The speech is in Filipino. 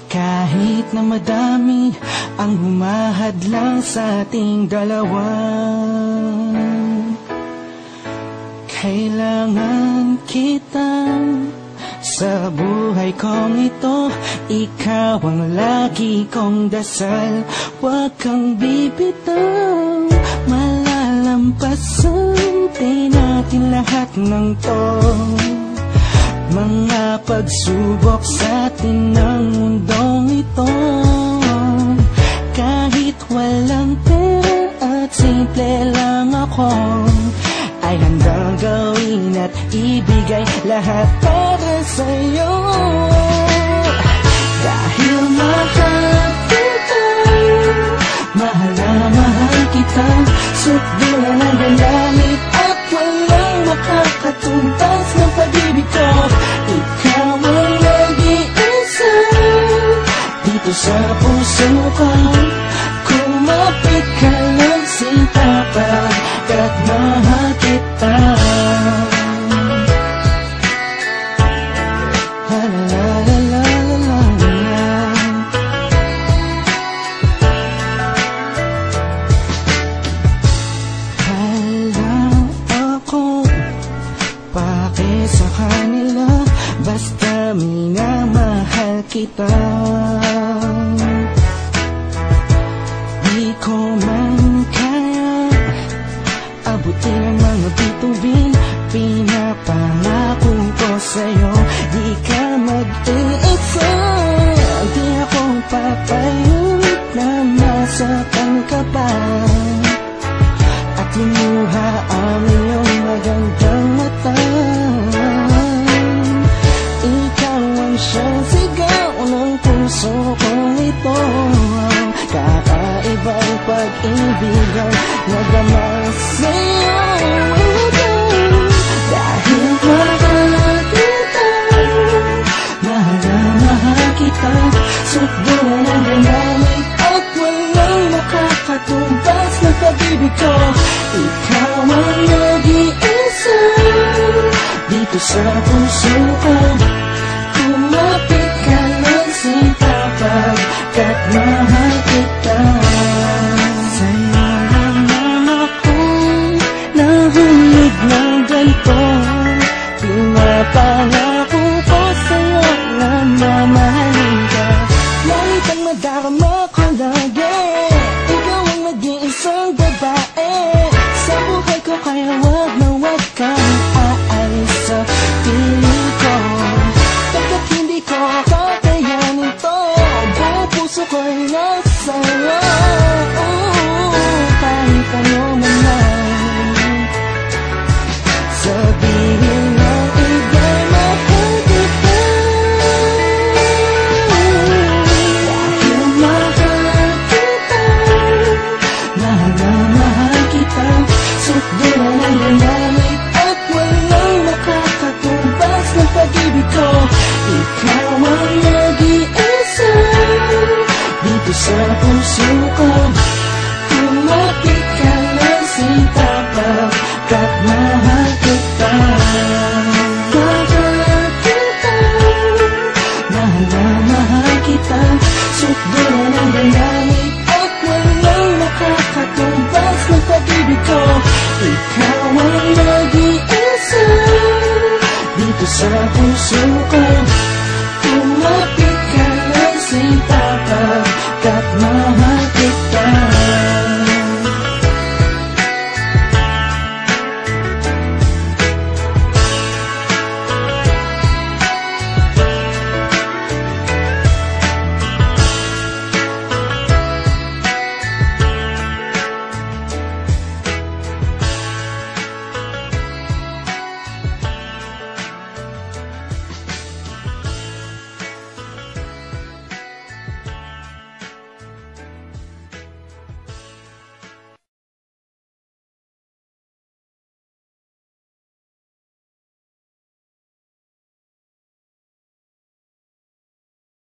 Kahit na madami ang humahadlang sa ating dalawa, kailangan kita sa buhay kong ito. Ikaw ang lagi kong dasal, huwag kang bibitaw. Malalampasan din natin lahat ng to, mga pagsubok sa atin ng mundong ito. Kahit walang pera at simple lang ako, ay handang gawin at ibigay lahat para sa'yo. Dahil mahal kita, mahal na mahal kita, sukdulan ang galamit at walang makakatumbas ng pag-ibig ko. Ikaw ang nag-iisa dito sa puso ko. Kumapit ka lang sinta, pagkat mahal kita. La la la la la la. Hala ako pake sa kanila, basta minamahal kita. Di ko man kaya abutin ang mga bituin, pinapangako ko sa'yo, di ka mag-iisa. Di ako papayag na masaktan ka pa at limuha ang iyong magandang mata. Ikaw ang siyang sigaw ng puso kong ito, kakaibang pag-ibig ang nagama sa'yo. Dahil mahal kita, mahal na mahal kita, sukdulan ang galamit at walang makakatumbas ng pag-ibig ko. Ikaw ang nag-iisa dito sa puso ko. Kumapit ka lang sinta, pagkat mahal kita. Sa'yo lang naman akong nahulog ng ganito, pinapangako ko sa'yo na mamahalin ka. Langit ang madarama ko lagi, ikaw ang mag-iisang babae sa buhay ko, kaya wag na wag kang aalis sa piling ko. Pagkat hindi ko kakayanin to, buong puso ko'y nasa'yo. Kahit ano man lang sabihin ng iba'y mahal kita. Dahil mahal kita, mahal na mahal kita, sukdulan ang galamit at walang makakatumbas ng pag-ibig ko. Ikaw ang nag-iisa dito sa puso ko. Kumapit ka lang sinta, pagkat mahal kita. Mahal kita, mahal na mahal kita, sukdulan ang galamit at walang makakatumbas ng pag-ibig ko. Ikaw ang nag-iisa dito sa puso ko. Kumapit